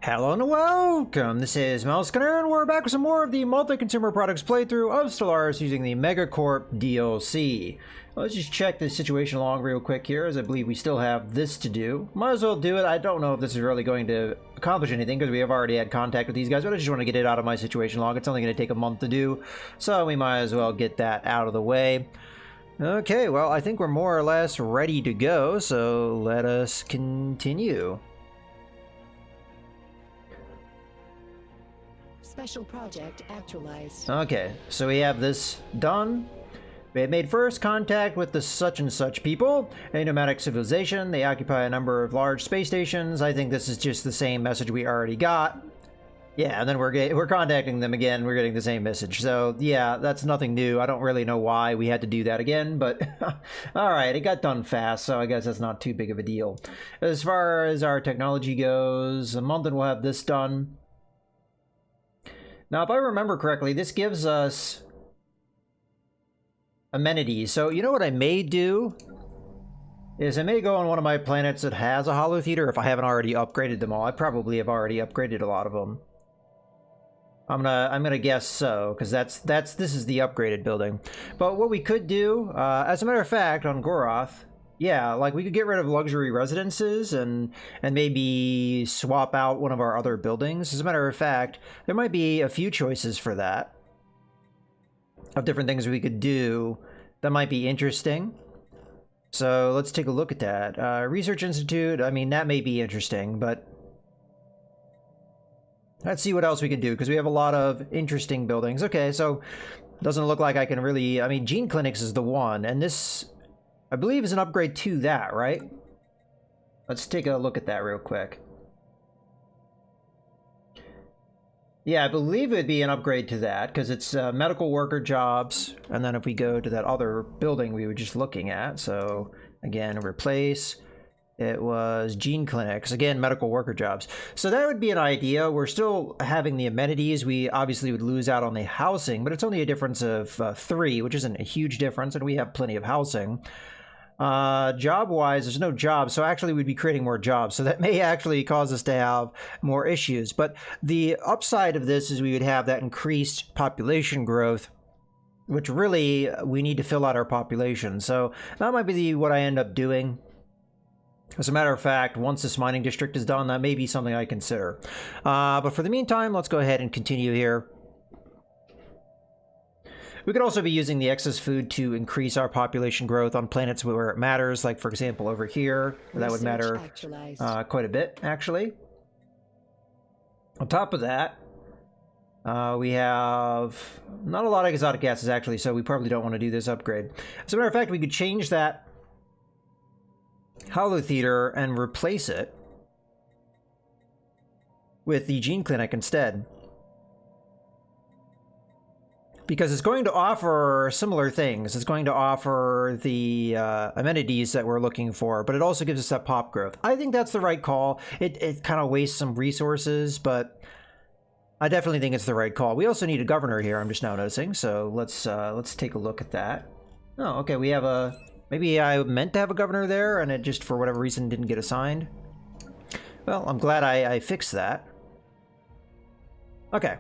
Hello and welcome, this is Mousegunner, and we're back with some more of the multi-consumer products playthrough of Stellaris using the MegaCorp DLC. Let's just check the situation along real quick here, as I believe we still have this to do. Might as well do it. I don't know if this is really going to accomplish anything, because we have already had contact with these guys, but I just want to get it out of my situation log. It's only going to take a month to do, so we might as well get that out of the way. Okay, well, I think we're more or less ready to go, so let us continue. Special project actualized. Okay, so we have this done. We have made first contact with the such and such people, a nomadic civilization. They occupy a number of large space stations. I think this is just the same message we already got. Yeah, and then we're contacting them again. We're getting the same message. So yeah, that's nothing new. I don't really know why we had to do that again, but all right, it got done fast, so I guess that's not too big of a deal. As far as our technology goes, a month and we'll have this done. Now, if I remember correctly, this gives us amenities. So, you know what I may do? Is I may go on one of my planets that has a holo theater if I haven't already upgraded them all. I probably have already upgraded a lot of them. I'm gonna guess so, because this is the upgraded building. But what we could do, as a matter of fact, on Goroth, yeah, like we could get rid of luxury residences and maybe swap out one of our other buildings. As a matter of fact, there might be a few choices for that, of different things we could do that might be interesting. So let's take a look at that. Research Institute, I mean, that may be interesting, but let's see what else we can do, because we have a lot of interesting buildings. Okay, so doesn't look like I can really, I mean, Gene Clinics is the one, and this, I believe, is an upgrade to that, right? Let's take a look at that real quick. Yeah, I believe it would be an upgrade to that, because it's medical worker jobs, and then if we go to that other building we were just looking at, so again, replace, it was Gene Clinics, again, medical worker jobs. So that would be an idea. We're still having the amenities. We obviously would lose out on the housing, but it's only a difference of 3, which isn't a huge difference, and we have plenty of housing. Job-wise, there's no jobs, so actually we'd be creating more jobs, so that may actually cause us to have more issues. But the upside of this is we would have that increased population growth, which really we need to fill out our population. So that might be what I end up doing. As a matter of fact, once this mining district is done, that may be something I consider. But for the meantime, let's go ahead and continue here. We could also be using the excess food to increase our population growth on planets where it matters, like, for example, over here. That would matter quite a bit, actually. On top of that, we have not a lot of exotic gases, actually, so we probably don't want to do this upgrade. As a matter of fact, we could change that holo theater and replace it with the Gene Clinic instead, because it's going to offer similar things. It's going to offer the amenities that we're looking for, but it also gives us that pop growth. I think that's the right call. It kind of wastes some resources, but I definitely think it's the right call. We also need a governor here, I'm just now noticing, so let's take a look at that. Oh, okay, we have a... Maybe I meant to have a governor there, and it just, for whatever reason, didn't get assigned. Well, I'm glad I fixed that. Okay.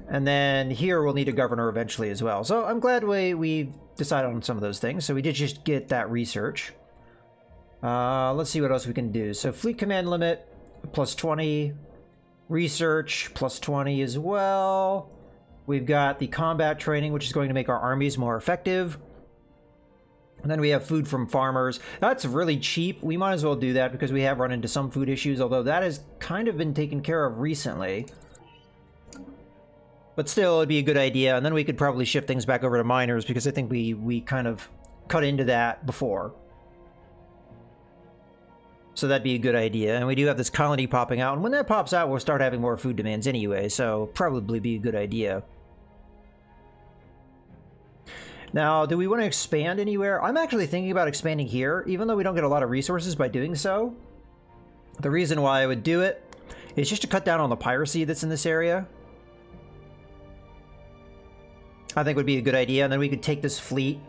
And then here we'll need a governor eventually as well. So I'm glad we decided on some of those things. So we did just get that research. Let's see what else we can do. So fleet command limit, plus 20. Research, plus 20 as well. We've got the combat training, which is going to make our armies more effective. And then we have food from farmers. That's really cheap. We might as well do that because we have run into some food issues, although that has kind of been taken care of recently. But still, it'd be a good idea. And then we could probably shift things back over to miners, because I think we kind of cut into that before. So that'd be a good idea. And we do have this colony popping out. And when that pops out, we'll start having more food demands anyway. So probably be a good idea. Now, do we want to expand anywhere? I'm actually thinking about expanding here, even though we don't get a lot of resources by doing so. The reason why I would do it is just to cut down on the piracy that's in this area. I think would be a good idea, and then we could take this fleet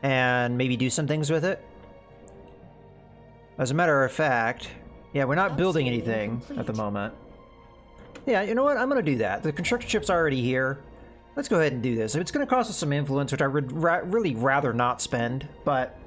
and maybe do some things with it. As a matter of fact, Yeah, we're not building Upscaling anything at the complete. moment. Yeah, you know what? I'm going to do that. The construction ship's already here. Let's go ahead and do this. It's going to cost us some influence, which I would really rather not spend, but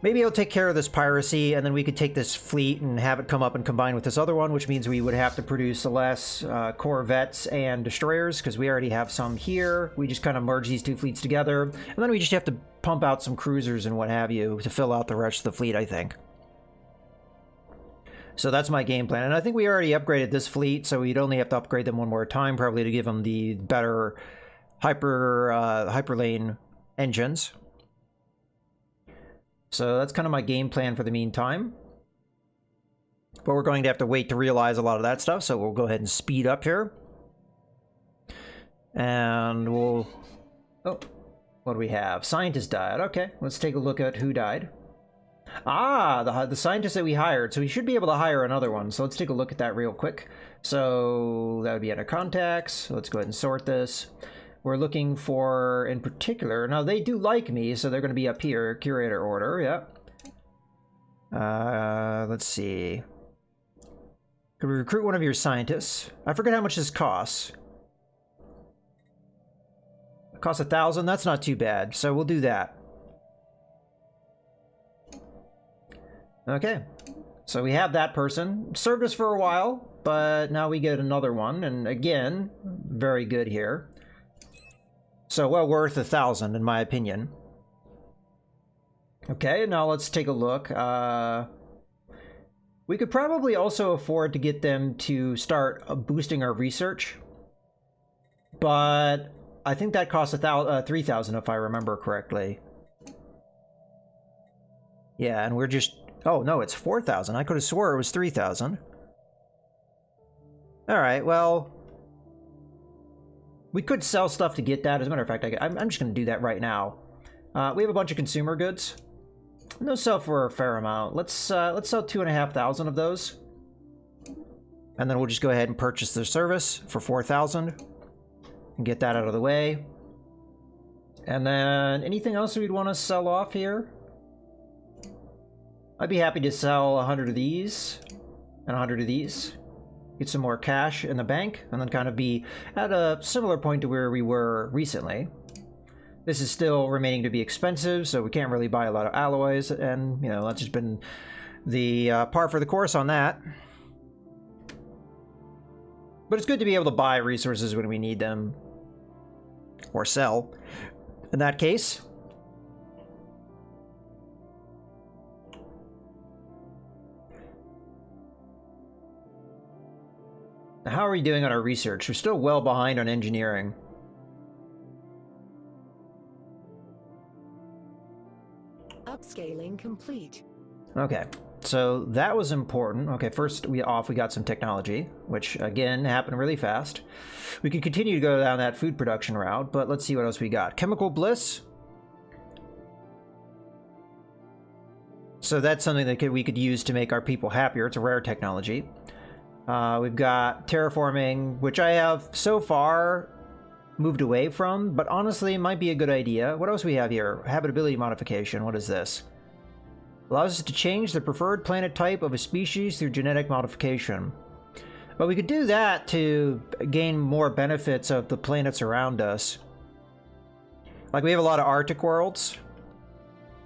maybe I'll take care of this piracy, and then we could take this fleet and have it come up and combine with this other one, which means we would have to produce less corvettes and destroyers, because we already have some here. We just kind of merge these two fleets together, and then we just have to pump out some cruisers and what have you to fill out the rest of the fleet, I think. So that's my game plan. And I think we already upgraded this fleet, so we'd only have to upgrade them one more time, probably to give them the better hyperlane engines. So that's kind of my game plan for the meantime. But we're going to have to wait to realize a lot of that stuff, so we'll go ahead and speed up here. And we'll... Oh, what do we have? Scientist died. Okay, let's take a look at who died. Ah, the scientist that we hired. So we should be able to hire another one. So let's take a look at that real quick. So that would be under contacts. So let's go ahead and sort this. We're looking for, in particular, now they do like me, so they're going to be up here. Curator order, yeah. Let's see. Could we recruit one of your scientists? I forget how much this costs. It costs 1,000. That's not too bad. So we'll do that. Okay, so we have that person. Served us for a while, but now we get another one, and again, very good here. So well worth 1,000 in my opinion. Okay, now let's take a look. We could probably also afford to get them to start boosting our research, but I think that costs 3,000 if I remember correctly. Yeah, and we're just... Oh, no, it's 4,000. I could have swore it was 3,000. Alright, well... We could sell stuff to get that. As a matter of fact, I'm just going to do that right now. We have a bunch of consumer goods. Those sell for a fair amount. Let's sell 2,500 of those. And then we'll just go ahead and purchase their service for 4,000. And get that out of the way. And then anything else we'd want to sell off here? I'd be happy to sell 100 of these and 100 of these. Get some more cash in the bank and then kind of be at a similar point to where we were recently. This is still remaining to be expensive, so we can't really buy a lot of alloys, and you know, that's just been the par for the course on that. But it's good to be able to buy resources when we need them, or sell in that case. How are we doing on our research? We're still well behind on engineering. Upscaling complete. Okay, so that was important. Okay, first we got some technology, which again happened really fast. We could continue to go down that food production route, but let's see what else we got. Chemical bliss. So that's something that we could use to make our people happier. It's a rare technology. We've got terraforming, which I have so far moved away from, but honestly it might be a good idea. What else we have here? Habitability modification. What is this? Allows us to change the preferred planet type of a species through genetic modification. But we could do that to gain more benefits of the planets around us. Like we have a lot of Arctic worlds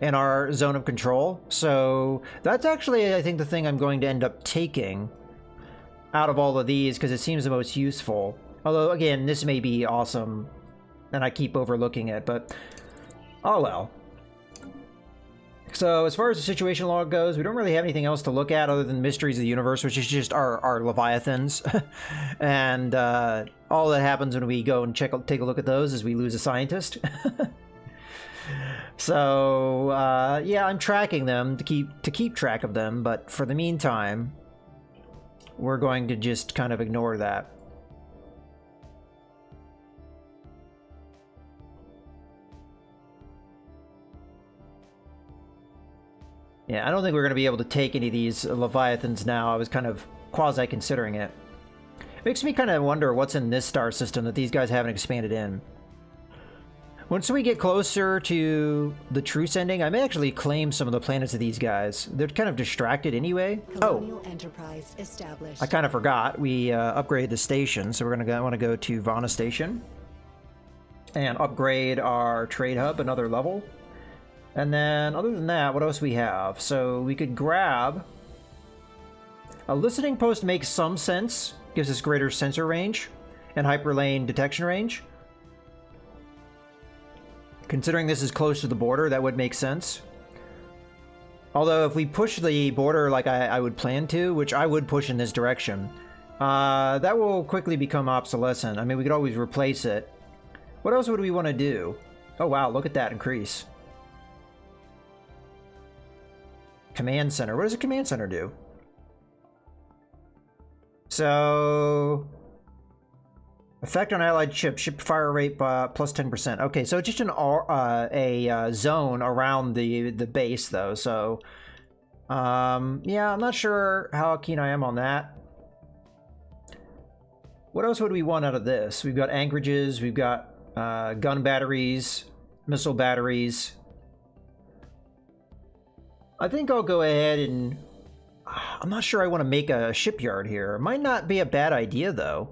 in our zone of control, so that's actually, I think, the thing I'm going to end up taking out of all of these, because it seems the most useful. Although, again, this may be awesome, and I keep overlooking it, but oh well. So, as far as the situation log goes, we don't really have anything else to look at other than Mysteries of the Universe, which is just our Leviathans. And all that happens when we go and take a look at those is we lose a scientist. So, yeah, I'm tracking them to keep track of them, but for the meantime, we're going to just kind of ignore that. Yeah, I don't think we're going to be able to take any of these Leviathans now. I was kind of quasi-considering it. Makes me kind of wonder what's in this star system that these guys haven't expanded in. Once we get closer to the truce ending, I may actually claim some of the planets of these guys. They're kind of distracted anyway. Colonial enterprise established. I kind of forgot. We upgraded the station, so we're gonna want to go to Vana Station and upgrade our trade hub another level. And then, other than that, what else we have? So we could grab a listening post. Makes some sense. Gives us greater sensor range and hyperlane detection range. Considering this is close to the border, that would make sense. Although if we push the border like I would plan to, which I would push in this direction, that will quickly become obsolescent. I mean, we could always replace it. What else would we want to do? Oh wow, look at that increase. Command center. What does a command center do? So... effect on allied ships, ship fire rate plus 10%. Okay, so it's just a zone around the base, though. So, yeah, I'm not sure how keen I am on that. What else would we want out of this? We've got anchorages, we've got gun batteries, missile batteries. I think I'll go ahead and... I'm not sure I want to make a shipyard here. Might not be a bad idea, though.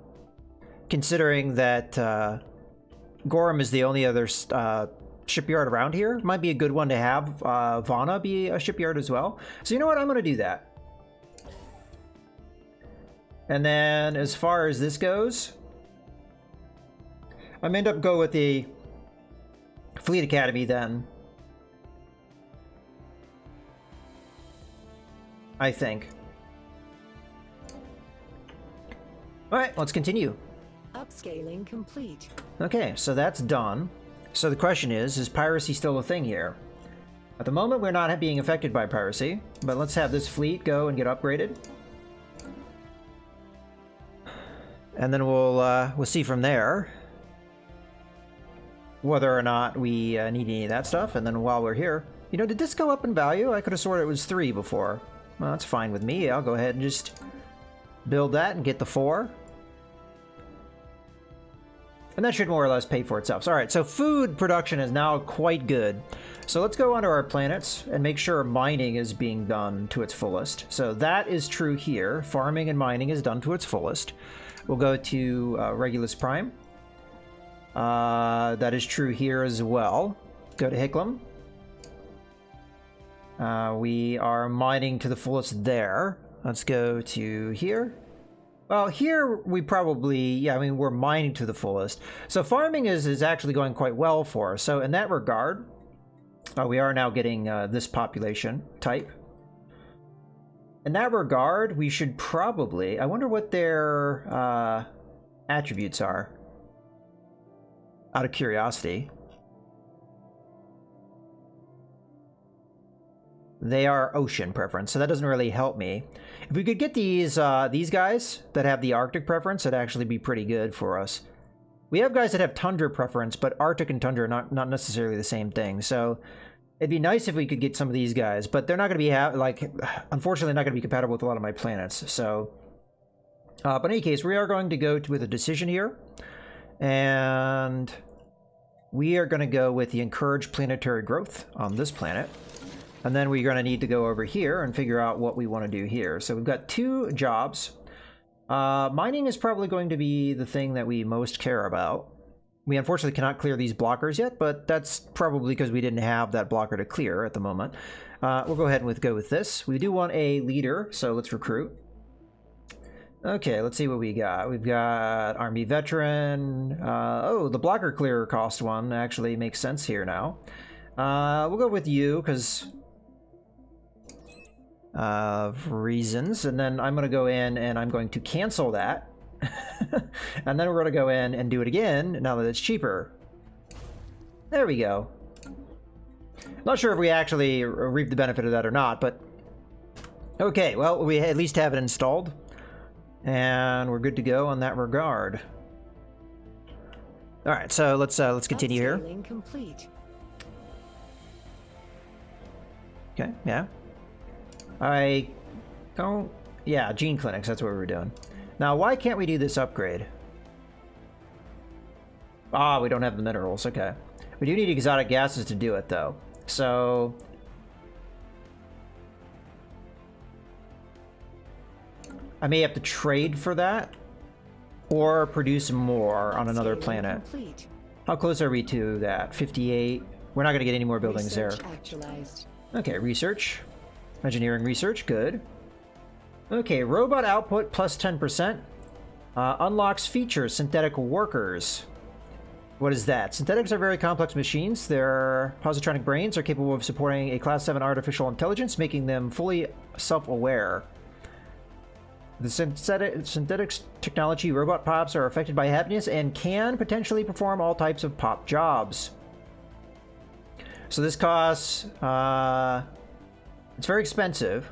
Considering that Gorham is the only other shipyard around here, might be a good one to have Vana be a shipyard as well. So you know what? I'm going to do that. And then as far as this goes, I'm end up go with the Fleet Academy then. I think. All right, let's continue. Upscaling complete. Okay, so that's done. So the question is piracy still a thing here? At the moment, we're not being affected by piracy, but let's have this fleet go and get upgraded. And then we'll see from there whether or not we need any of that stuff. And then while we're here, you know, did this go up in value? I could have sworn it was 3 before. Well, that's fine with me. I'll go ahead and just build that and get the 4. And that should more or less pay for itself. So, all right, so food production is now quite good. So let's go onto our planets and make sure mining is being done to its fullest. So that is true here. Farming and mining is done to its fullest. We'll go to Regulus Prime. That is true here as well. Go to Hicklum. We are mining to the fullest there. Let's go to here. Well, here we probably, yeah, I mean, we're mining to the fullest. So farming is actually going quite well for us. So in that regard, we are now getting this population type. In that regard, we should probably, I wonder what their attributes are, out of curiosity. They are ocean preference, so that doesn't really help me. If we could get these guys that have the Arctic preference, that'd actually be pretty good for us. We have guys that have tundra preference, but Arctic and tundra are not necessarily the same thing. So it'd be nice if we could get some of these guys, but they're not going to be unfortunately not going to be compatible with a lot of my planets. So, but in any case, we are going to go with a decision here, and we are going to go with the encourage planetary growth on this planet. And then we're going to need to go over here and figure out what we want to do here. So we've got 2 jobs. Mining is probably going to be the thing that we most care about. We unfortunately cannot clear these blockers yet, but that's probably because we didn't have that blocker to clear at the moment. We'll go ahead and go with this. We do want a leader, so let's recruit. Okay, let's see what we got. We've got Army Veteran. Oh, the blocker clearer cost one actually makes sense here now. We'll go with you, because... of reasons, and then I'm going to go in and I'm going to cancel that. And then we're going to go in and do it again now that it's cheaper. There we go. Not sure if we actually reap the benefit of that or not, but okay, well, we at least have it installed and we're good to go on that regard. All right, so let's continue here. Complete. Okay, yeah. I don't... Yeah, gene clinics, that's what we were doing. Now, why can't we do this upgrade? Ah, we don't have the minerals, okay. We do need exotic gases to do it, though. So I may have to trade for that or produce more on another planet. Complete. How close are we to that? 58. We're not going to get any more buildings Research there. actualized. Okay, research. Engineering research, good. Okay, robot output plus 10%. Unlocks features, synthetic workers. What is that? Synthetics are very complex machines. Their positronic brains are capable of supporting a Class 7 artificial intelligence, making them fully self-aware. The synthetics technology robot pops are affected by happiness and can potentially perform all types of pop jobs. So this costs... it's very expensive.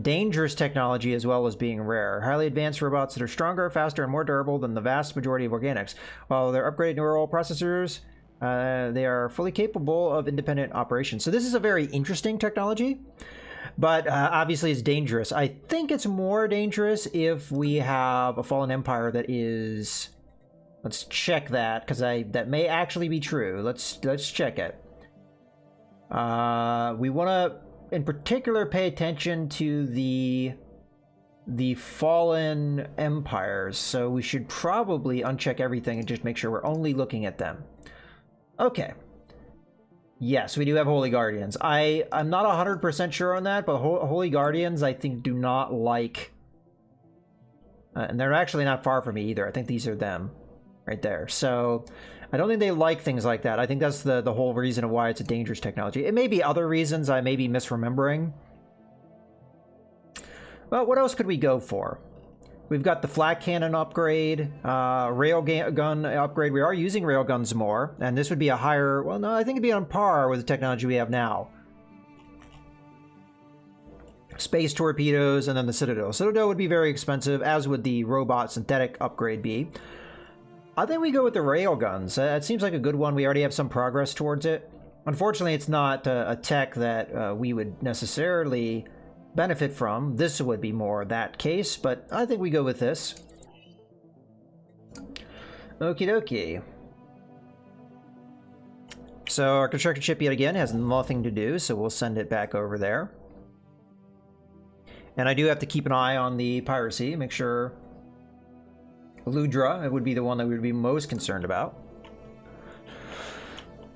Dangerous technology as well as being rare. Highly advanced robots that are stronger, faster, and more durable than the vast majority of organics. While they're upgraded neural processors, they are fully capable of independent operation. So this is a very interesting technology, but obviously it's dangerous. I think it's more dangerous if we have a fallen empire that is... Let's check that, because that may actually be true. Let's check it. We want to, in particular, pay attention to the fallen empires. So we should probably uncheck everything and just make sure we're only looking at them. Okay. Yes, we do have Holy Guardians. I'm not 100% sure on that, but Holy Guardians, I think, do not like... and they're actually not far from me either. I think these are them. Right there. So I don't think they like things like that. I think that's the whole reason of why it's a dangerous technology. It may be other reasons I may be misremembering. Well, what else could we go for? We've got the flak cannon upgrade, railgun upgrade. We are using railguns more, and this would be a higher... Well, no, I think it'd be on par with the technology we have now. Space torpedoes, and then the Citadel. Citadel would be very expensive, as would the robot synthetic upgrade be. I think we go with the railguns. It seems like a good one. We already have some progress towards it. Unfortunately, it's not a tech that we would necessarily benefit from. This would be more that case, but I think we go with this. Okie dokie. So our construction ship yet again has nothing to do, so we'll send it back over there. And I do have to keep an eye on the piracy, make sure... Ludra, it would be the one that we would be most concerned about.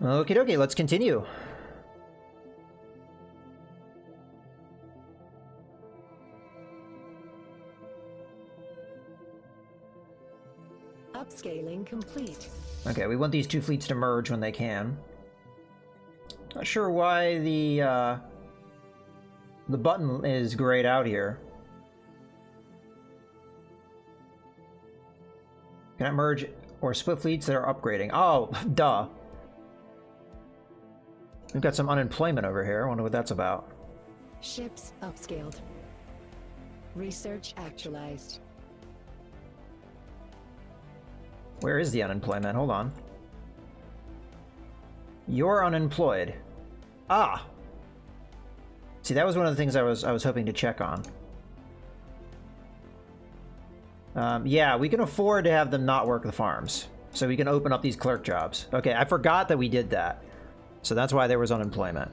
Okie dokie, let's continue. Upscaling complete. Okay, we want these two fleets to merge when they can. Not sure why the button is grayed out here. Cannot merge or split fleets that are upgrading. Oh, duh. We've got some unemployment over here. I wonder what that's about. Ships upscaled. Research actualized. Where is the unemployment? Hold on. You're unemployed. Ah! See, that was one of the things I was hoping to check on. Yeah, we can afford to have them not work the farms. So we can open up these clerk jobs. Okay, I forgot that we did that. So that's why there was unemployment.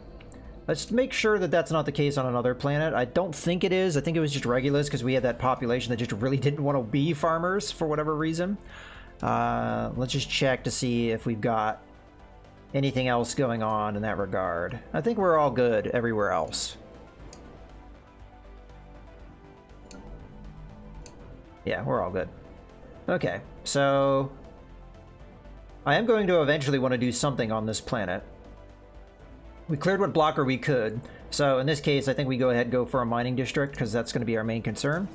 Let's make sure that that's not the case on another planet. I don't think it is. I think it was just Regulus because we had that population that just really didn't want to be farmers for whatever reason. Let's just check to see if we've got anything else going on in that regard. I think we're all good everywhere else. Yeah, we're all good. Okay, so I am going to eventually want to do something on this planet. We cleared what blocker we could, so in this case I think we go ahead and go for a mining district because that's going to be our main concern.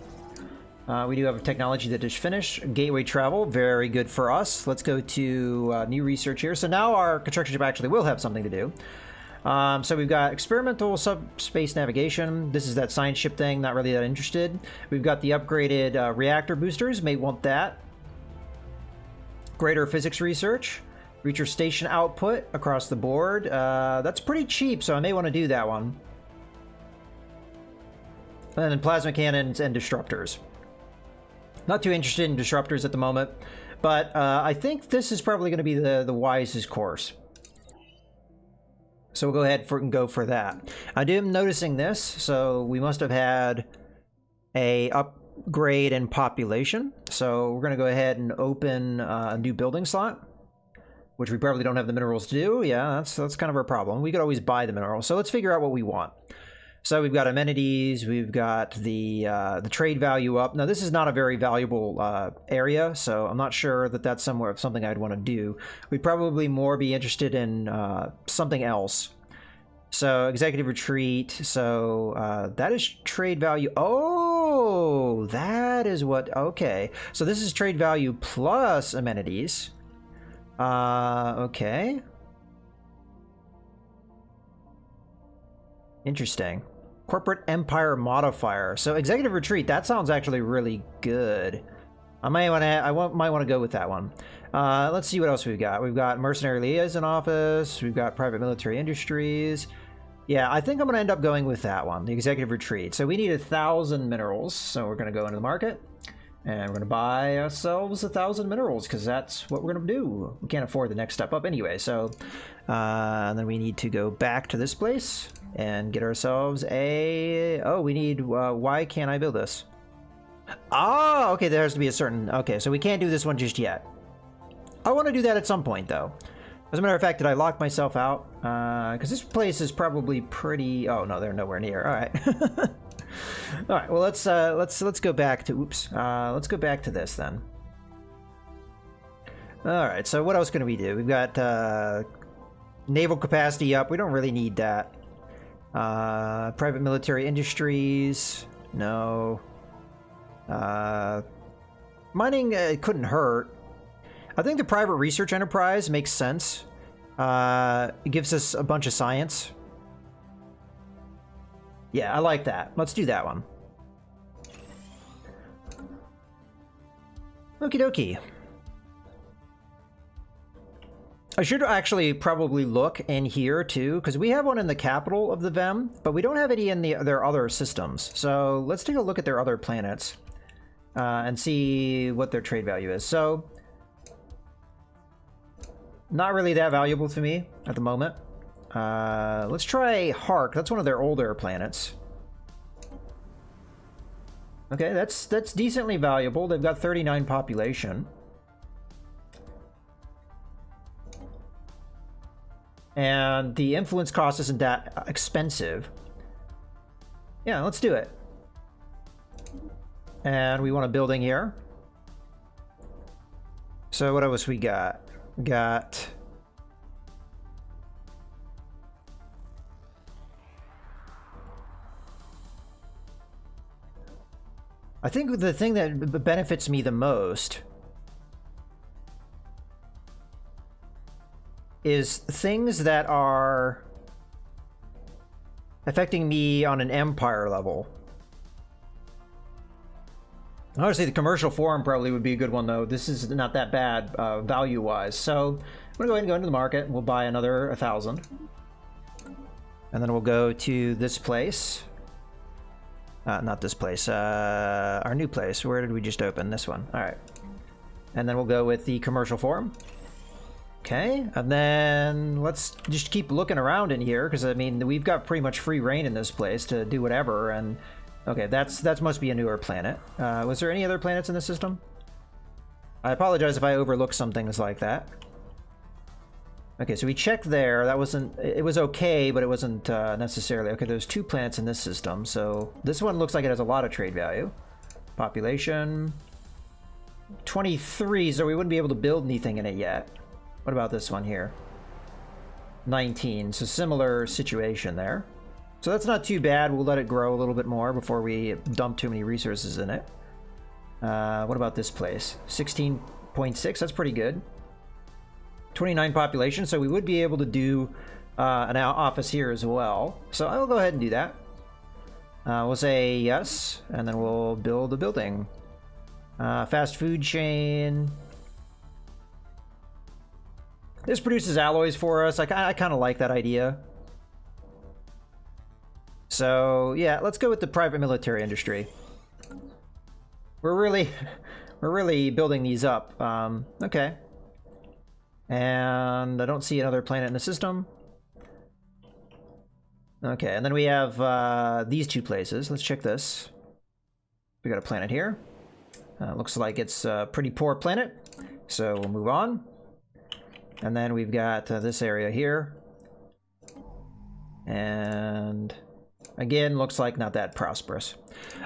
We do have a technology that is finished. Gateway travel, very good for us. Let's go to new research here. So now our construction ship actually will have something to do. So we've got experimental subspace navigation. This is that science ship thing, not really that interested. We've got the upgraded reactor boosters, may want that. Greater physics research. Reacher station output across the board. That's pretty cheap, so I may want to do that one. And then plasma cannons and disruptors. Not too interested in disruptors at the moment, but I think this is probably going to be the wisest course. So we'll go ahead and go for that. I am noticing this, so we must have had a upgrade in population. So we're going to go ahead and open a new building slot, which we probably don't have the minerals to do. Yeah, that's kind of our problem. We could always buy the minerals. So let's figure out what we want. So we've got amenities, we've got the trade value up. Now this is not a very valuable area, so I'm not sure that that's something I'd want to do. We'd probably more be interested in something else. So executive retreat, so that is trade value. Oh, that is what, okay. So this is trade value plus amenities. Okay. Interesting. Corporate Empire modifier. So executive retreat. That sounds actually really good. I might want to go with that one. Let's see what else we've got. We've got mercenary liaison office. We've got private military industries. Yeah, I think I'm going to end up going with that one, the executive retreat. So we need 1,000 minerals. So we're going to go into the market and we're going to buy ourselves 1,000 minerals because that's what we're going to do. We can't afford the next step up anyway. So and then we need to go back to this place and get ourselves a... Oh, we need... why can't I build this? Oh, okay, there has to be a certain... Okay, so we can't do this one just yet. I want to do that at some point, though. As a matter of fact, did I lock myself out? Because this place is probably pretty... Oh, no, they're nowhere near. All right. All right, well, let's go back to... Oops. Let's go back to this, then. All right, so what else can we do? We've got naval capacity up. We don't really need that. Private military industries, no. Mining couldn't hurt. I think the private research enterprise makes sense. It gives us a bunch of science. Yeah, I like that. Let's do that one. Okie dokie. I should actually probably look in here too, because we have one in the capital of the Vem, but we don't have any in their other systems. So let's take a look at their other planets and see what their trade value is. So not really that valuable to me at the moment. Let's try Hark. That's one of their older planets. Okay, that's decently valuable. They've got 39 population. And the influence cost isn't that expensive. Yeah, let's do it. And we want a building here. So what else we got? We got... I think the thing that benefits me the most is things that are affecting me on an empire level. Honestly, the commercial forum probably would be a good one, though. This is not that bad value-wise. So I'm going to go ahead and go into the market. We'll buy another 1,000. And then we'll go to this place. Not this place. Our new place. Where did we just open? This one. All right. And then we'll go with the commercial forum. Okay, and then let's just keep looking around in here, because I mean we've got pretty much free reign in this place to do whatever. And okay, that must be a newer planet. Was there any other planets in the system? I apologize if I overlooked some things like that. Okay, so we checked there. That wasn't... It was okay, but it wasn't necessarily... Okay, there's 2 planets in this system, so this one looks like it has a lot of trade value. Population... 23, so we wouldn't be able to build anything in it yet. What about this one here? 19, so similar situation there. So that's not too bad. We'll let it grow a little bit more before we dump too many resources in it. What about this place? 16.6, that's pretty good. 29 population, so we would be able to do an office here as well. So I'll go ahead and do that. We'll say yes, and then we'll build a building. Fast food chain. This produces alloys for us. I kind of like that idea. So yeah, let's go with the private military industry. We're really, we're really building these up. Okay. And I don't see another planet in the system. Okay, and then we have these two places. Let's check this. We got a planet here. Looks like it's a pretty poor planet, so we'll move on. And then we've got this area here. And again, looks like not that prosperous.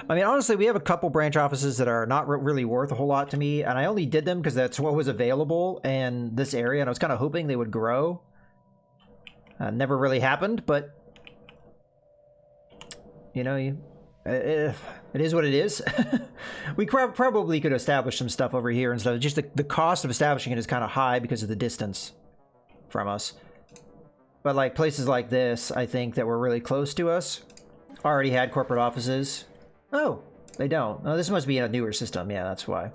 I mean, honestly, we have a couple branch offices that are not really worth a whole lot to me, and I only did them because that's what was available in this area, and I was kind of hoping they would grow. Never really happened, but you know, it is what it is. We probably could establish some stuff over here and stuff. Just the cost of establishing it is kind of high because of the distance from us. But like places like this, I think that were really close to us already had corporate offices. Oh, they don't. Oh, this must be in a newer system. Yeah, that's why.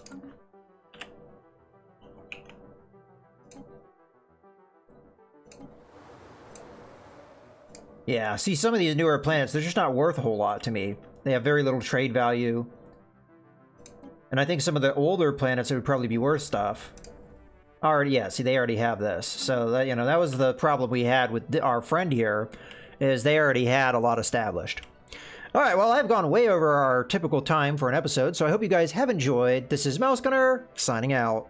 Yeah, see, some of these newer planets, they're just not worth a whole lot to me. They have very little trade value. And I think some of the older planets would probably be worth stuff. Already, yeah, see, they already have this. So, that, you know, that was the problem we had with our friend here, is they already had a lot established. All right, well, I've gone way over our typical time for an episode, so I hope you guys have enjoyed. This is Mouse Gunner, signing out.